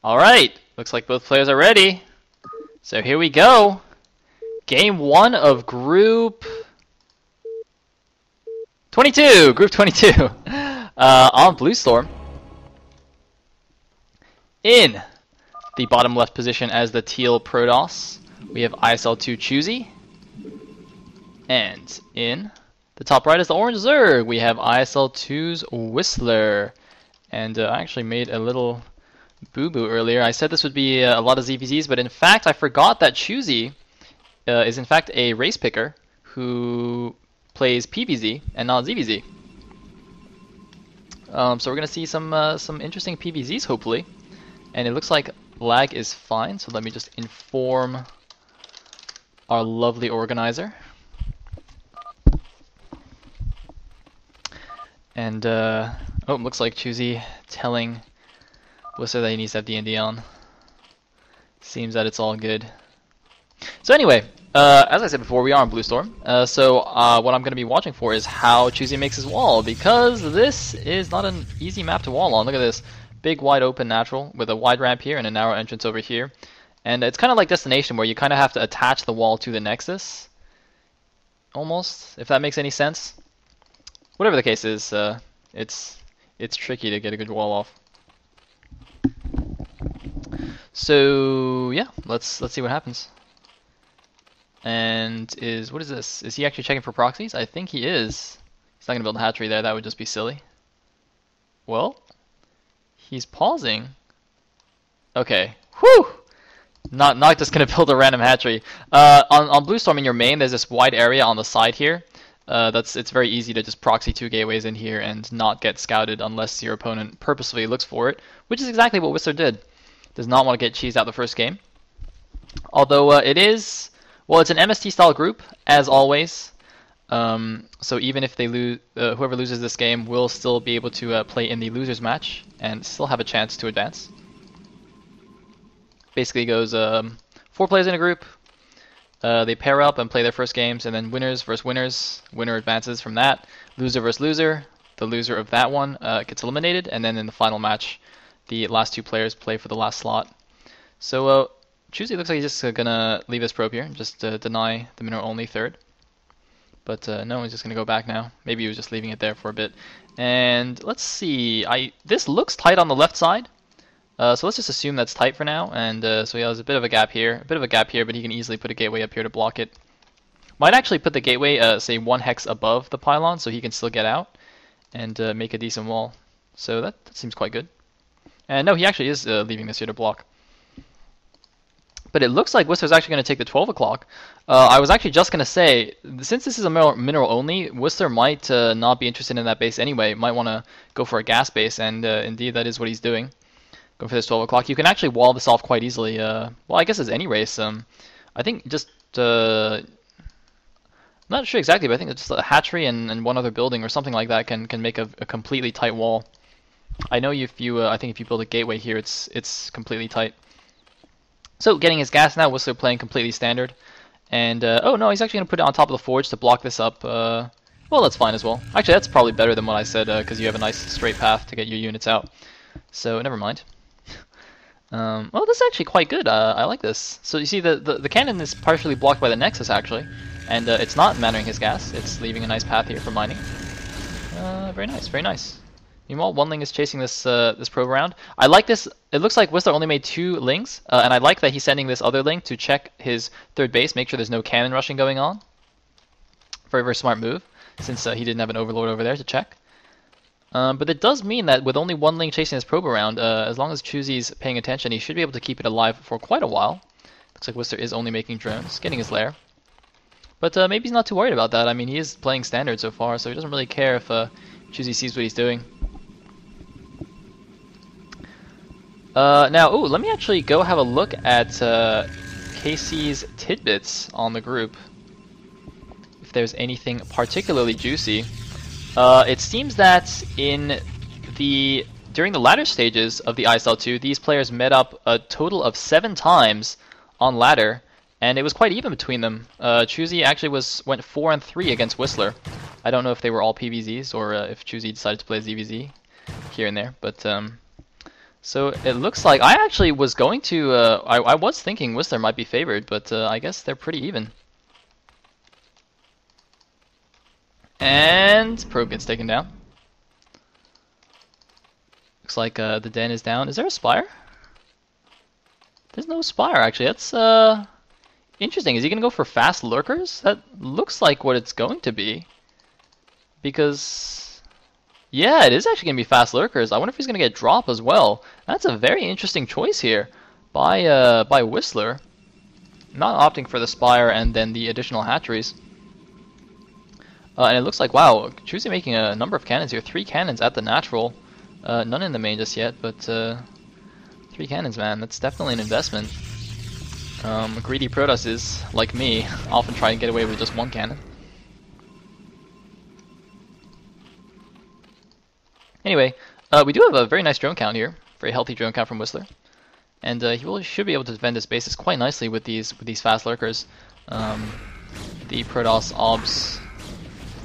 Alright, looks like both players are ready. So here we go. Game 1 of Group 22. Group 22. On Blue Storm. In the bottom left position as the teal Protoss, we have ISL2-choosy. And in the top right is the orange Zerg. We have ISL2's WhistleR. And I actually made a little boo-boo earlier. I said this would be a lot of ZVZs, but in fact I forgot that Choosy is in fact a race picker who plays PVZ and not ZVZ. So we're gonna see some interesting PVZs hopefully, and it looks like lag is fine. So let me just inform our lovely organizer. And oh, it looks like Choosy telling WhistleR that he needs to have D&D on. Seems that it's all good. So anyway, as I said before, we are on Blue Storm. So what I'm going to be watching for is how Choosy makes his wall, because this is not an easy map to wall on. Look at this. Big, wide open natural with a wide ramp here and a narrow entrance over here. And it's kind of like Destination, where you kind of have to attach the wall to the Nexus. Almost, if that makes any sense. Whatever the case is, it's tricky to get a good wall off. So yeah, let's see what happens. And what is this? Is he actually checking for proxies? I think he is. He's not gonna build a hatchery there. That would just be silly. Well, he's pausing. Okay. Whew. Not just gonna build a random hatchery. On Blue Storm in your main, there's this wide area on the side here. It's very easy to just proxy 2 gateways in here and not get scouted unless your opponent purposefully looks for it, which is exactly what WhistleR did. Does not want to get cheesed out the first game. Although it's an MST style group as always. So even if they lose, whoever loses this game will still be able to play in the losers match and still have a chance to advance. Basically goes 4 players in a group. They pair up and play their first games, and then winners versus winners. Winner advances from that. Loser versus loser. The loser of that one gets eliminated, and then in the final match, the last 2 players play for the last slot. So Choosy looks like he's just gonna leave his probe here, just deny the mineral only third. But no, he's just gonna go back now. Maybe he was just leaving it there for a bit. And let's see. This looks tight on the left side. So let's just assume that's tight for now. And so yeah, there's a bit of a gap here, but he can easily put a gateway up here to block it. Might actually put the gateway, say 1 hex above the pylon, so he can still get out and make a decent wall. So that seems quite good. And no, he actually is leaving this here to block. But it looks like WhistleR's actually going to take the 12 o'clock. I was actually just going to say, since this is a mineral only, WhistleR might not be interested in that base anyway. Might want to go for a gas base, and indeed that is what he's doing. Going for this 12 o'clock. You can actually wall this off quite easily. Well, I guess as any race. I think just... I'm not sure exactly, but I think just a hatchery and 1 other building or something like that can make a completely tight wall. I know if you, I think if you build a gateway here, it's completely tight. So getting his gas now, WhistleR playing completely standard, and oh no, he's actually gonna put it on top of the forge to block this up. Well, that's fine as well. Actually, that's probably better than what I said because you have a nice straight path to get your units out. So never mind. Well, this is actually quite good. I like this. So you see, the cannon is partially blocked by the Nexus actually, and it's not mannering his gas. It's leaving a nice path here for mining. Very nice, very nice. Meanwhile, 1 Ling is chasing this probe around. I like this. It looks like WhistleR only made 2 Lings, and I like that he's sending this other Ling to check his 3rd base, make sure there's no cannon rushing going on. Very, very smart move, since he didn't have an Overlord over there to check. But it does mean that with only 1 Ling chasing his probe around, as long as Choosy's paying attention, he should be able to keep it alive for quite a while. Looks like WhistleR is only making drones, getting his lair. But maybe he's not too worried about that. I mean, he is playing standard so far, so he doesn't really care if Choosy sees what he's doing. Now, let me actually go have a look at KC's tidbits on the group. If there's anything particularly juicy. It seems that during the latter stages of the ISL2, these players met up a total of 7 times on ladder, and it was quite even between them. Choosy actually went 4-3 against WhistleR. I don't know if they were all PVZs or if Choosy decided to play ZVZ here and there, but So it looks like I actually was going to. I was thinking Whistler might be favored, but I guess they're pretty even. And probe gets taken down. Looks like the den is down. Is there a spire? There's no spire actually. That's interesting. Is he gonna go for fast lurkers? That looks like what it's going to be. Because yeah, it is actually gonna be fast lurkers. I wonder if he's gonna get drop as well. That's a very interesting choice here by Whistler. Not opting for the spire and then the additional hatcheries. And it looks like, wow, Choosy making a number of cannons here. 3 cannons at the natural. None in the main just yet, but 3 cannons, man. That's definitely an investment. Greedy Protoss, like me, often try and get away with just 1 cannon. Anyway, we do have a very nice drone count here. Very healthy drone count from Whistler. And should be able to defend his bases quite nicely with these fast lurkers. The Protoss obs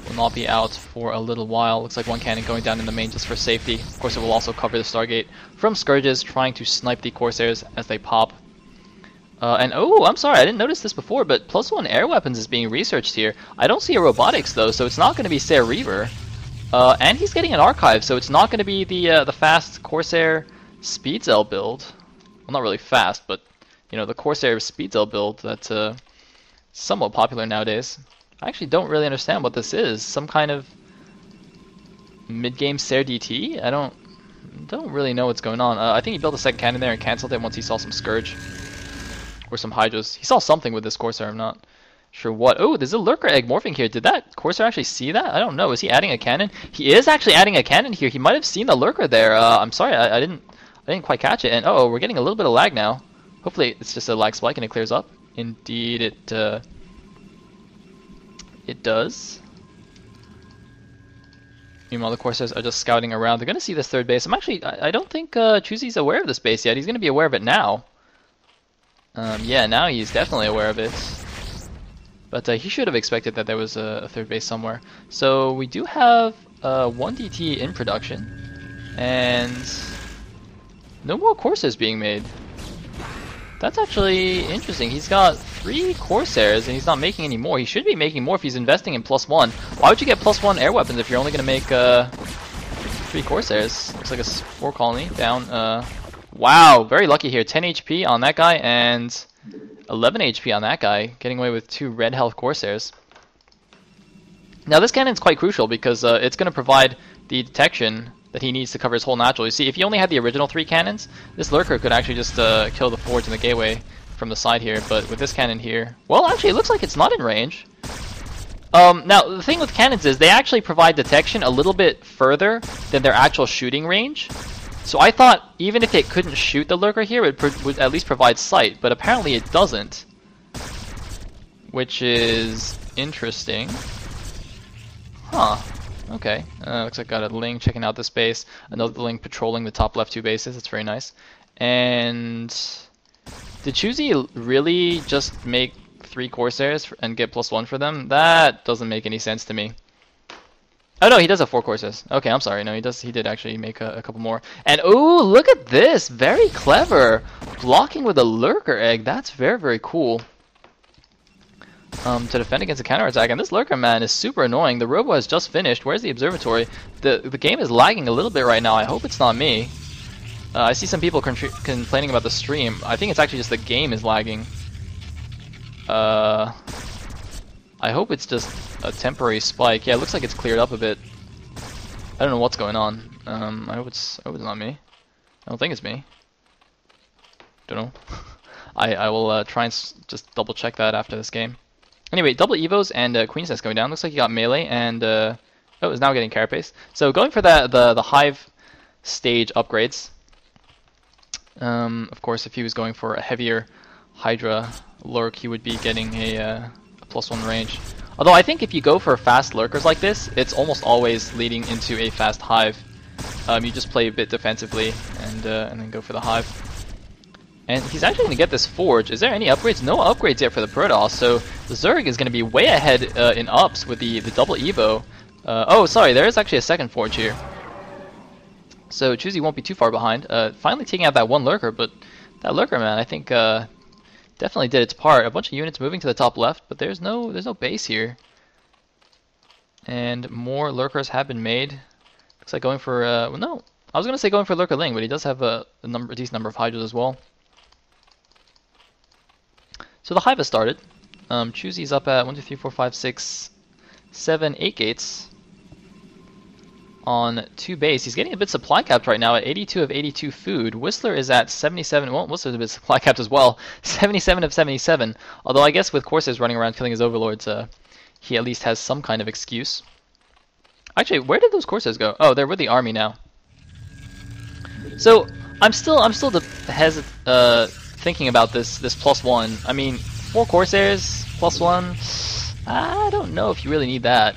will not be out for a little while. Looks like 1 cannon going down in the main just for safety. Of course, it will also cover the Stargate from Scourges, trying to snipe the Corsairs as they pop. And oh, I'm sorry, I didn't notice this before, but +1 air weapons is being researched here. I don't see a robotics though, so it's not going to be Ser Reaver. And he's getting an archive, so it's not going to be the fast Corsair Speedzel build. Well, not really fast, but you know, the Corsair Speedzel build that's somewhat popular nowadays. I actually don't really understand what this is. Some kind of mid-game Ser DT? I don't really know what's going on. I think he built a second cannon there and cancelled it once he saw some Scourge or some Hydras. He saw something with this Corsair. I'm not sure what. Oh, there's a Lurker Egg morphing here. Did that Corsair actually see that? I don't know. Is he adding a cannon? He is actually adding a cannon here. He might have seen the Lurker there. I'm sorry, I didn't quite catch it. And oh, we're getting a little bit of lag now. Hopefully it's just a lag spike and it clears up. Indeed, it does. Meanwhile, the Corsairs are just scouting around. They're going to see this third base. I don't think Choozy's aware of this base yet. He's going to be aware of it now. Yeah, now he's definitely aware of it. But he should have expected that there was a third base somewhere. So we do have 1 DT in production. And no more Corsairs being made. That's actually interesting. He's got 3 Corsairs and he's not making any more. He should be making more if he's investing in +1. Why would you get +1 air weapons if you're only going to make 3 Corsairs? Looks like a 4 colony down. Wow, very lucky here. 10 HP on that guy and 11 HP on that guy. Getting away with 2 red health Corsairs. Now this cannon's quite crucial because it's going to provide the detection that he needs to cover his whole natural. You see, if he only had the original 3 cannons, this Lurker could actually just kill the Forge and the Gateway from the side here, but with this cannon here... Well, actually, it looks like it's not in range. Now, the thing with cannons is they actually provide detection a little bit further than their actual shooting range. So I thought even if it couldn't shoot the Lurker here, it would at least provide sight, but apparently it doesn't. Which is interesting. Huh. Okay, looks like got a Ling checking out the space, another Ling patrolling the top left 2 bases. That's very nice. And did Choosy really just make 3 Corsairs and get +1 for them? That doesn't make any sense to me. Oh no, he does have 4 Corsairs. Okay, I'm sorry. No, he did actually make a couple more. And oh, look at this! Very clever! Blocking with a Lurker Egg. That's very, very cool. To defend against a counterattack, and this Lurker man is super annoying. The Robo has just finished. Where's the observatory? The game is lagging a little bit right now. I hope it's not me. I see some people complaining about the stream. I think it's actually just the game is lagging. I hope it's just a temporary spike. Yeah, it looks like it's cleared up a bit. I don't know what's going on. I hope it's not me. I don't think it's me. Don't know. I will try and just double check that after this game. Anyway, double Evos and Queen's Nest going down. Looks like he got melee and oh, is now getting carapace. So going for the Hive stage upgrades. Of course, if he was going for a heavier Hydra lurk, he would be getting a +1 range. Although I think if you go for fast lurkers like this, it's almost always leading into a fast Hive. You just play a bit defensively and then go for the Hive. And he's actually going to get this Forge. Is there any upgrades? No upgrades yet for the Protoss, so the Zerg is going to be way ahead in ups with the double Evo. Oh, sorry, there is actually a second Forge here. So Choosy won't be too far behind. Finally taking out that one lurker, but that lurker, man, I think definitely did its part. A bunch of units moving to the top left, but there's no base here. And more lurkers have been made. Looks like going for well, no, I was gonna say going for Lurker Ling, but he does have a decent number of hydras as well. So the hive has started. Choosy's up at 1, 2, 3, 4, 5, 6, 7, 8 gates on 2 base. He's getting a bit supply capped right now at 82 of 82 food. WhistleR is at 77. Well, WhistleR's a bit supply capped as well. 77 of 77. Although I guess with Corsairs running around killing his overlords, he at least has some kind of excuse. Actually, where did those Corsairs go? Oh, they're with the army now. So I'm still thinking about this +1. I mean, 4 Corsairs +1. I don't know if you really need that.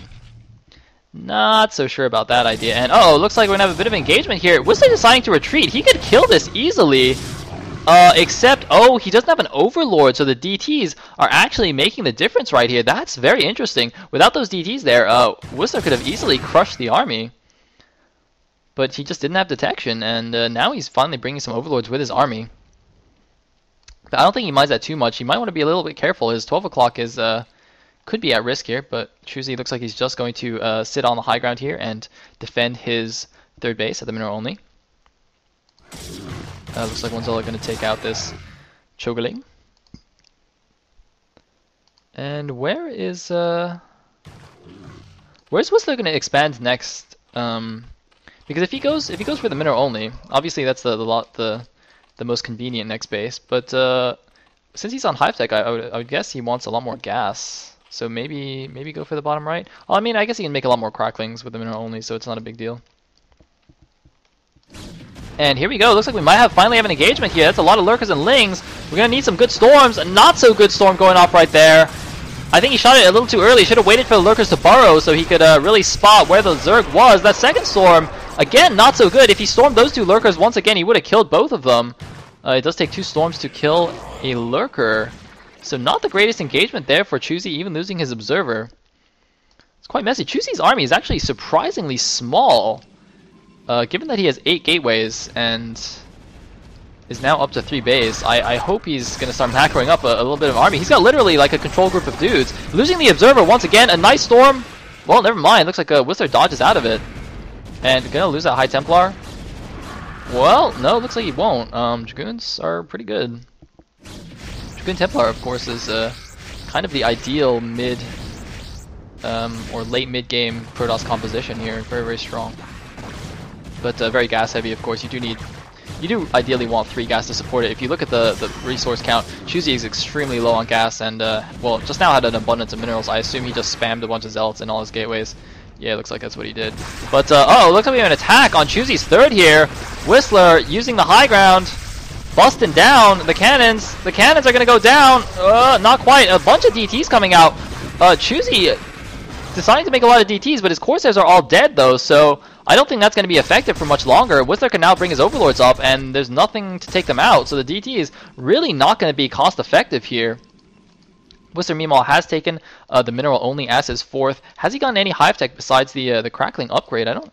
Not so sure about that idea. And looks like we're gonna have a bit of engagement here. WhistleR deciding to retreat. He could kill this easily. Except, he doesn't have an overlord, so the DTs are actually making the difference right here. That's very interesting. Without those DTs there, WhistleR could have easily crushed the army. But he just didn't have detection, and now he's finally bringing some overlords with his army. But I don't think he minds that too much. He might want to be a little bit careful. His 12 o'clock is could be at risk here, but Choosy looks like he's just going to sit on the high ground here and defend his 3rd base at the mineral only. Looks like one's all going to take out this Chogaling. And where's WhistleR going to expand next? Because if he goes for the mineral only, obviously that's the most convenient next base. But since he's on hive tech, I would guess he wants a lot more gas. So maybe go for the bottom right. Well, I mean, I guess he can make a lot more cracklings with the mineral only, so it's not a big deal. And here we go. Looks like we might finally have an engagement here. That's a lot of lurkers and lings. We're gonna need some good storms. A not so good storm going off right there. I think he shot it a little too early. Should have waited for the lurkers to burrow so he could really spot where the Zerg was. That second storm, again, not so good. If he stormed those 2 lurkers once again, he would have killed both of them. It does take 2 storms to kill a lurker. So not the greatest engagement there for Choosy, even losing his observer. It's quite messy. Choosy's army is actually surprisingly small. Given that he has 8 gateways and is now up to 3 bays, I hope he's going to start macroing up a little bit of army. He's got literally like a control group of dudes. Losing the observer once again, a nice storm. Well, never mind. Looks like WhistleR dodges out of it. And going to lose that High Templar. Well, no, looks like he won't. Dragoons are pretty good. Dragoon Templar, of course, is kind of the ideal mid or late mid-game Protoss composition here. Very, very strong. But very gas heavy, of course. You do ideally want 3 gas to support it. If you look at the resource count, Choosy is extremely low on gas, and well, just now had an abundance of minerals. I assume he just spammed a bunch of zealots in all his gateways. Yeah, it looks like that's what he did. But looks like we have an attack on Choosy's 3rd here. WhistleR using the high ground, busting down the cannons. The cannons are gonna go down. Not quite. A bunch of DTs coming out. Choosy deciding to make a lot of DTs, but his Corsairs are all dead though, so I don't think that's going to be effective for much longer. WhistleR can now bring his overlords up, and there's nothing to take them out, so the DT is really not going to be cost effective here. WhistleR meanwhile has taken the mineral only as his 4th. Has he gotten any hive tech besides the crackling upgrade? I don't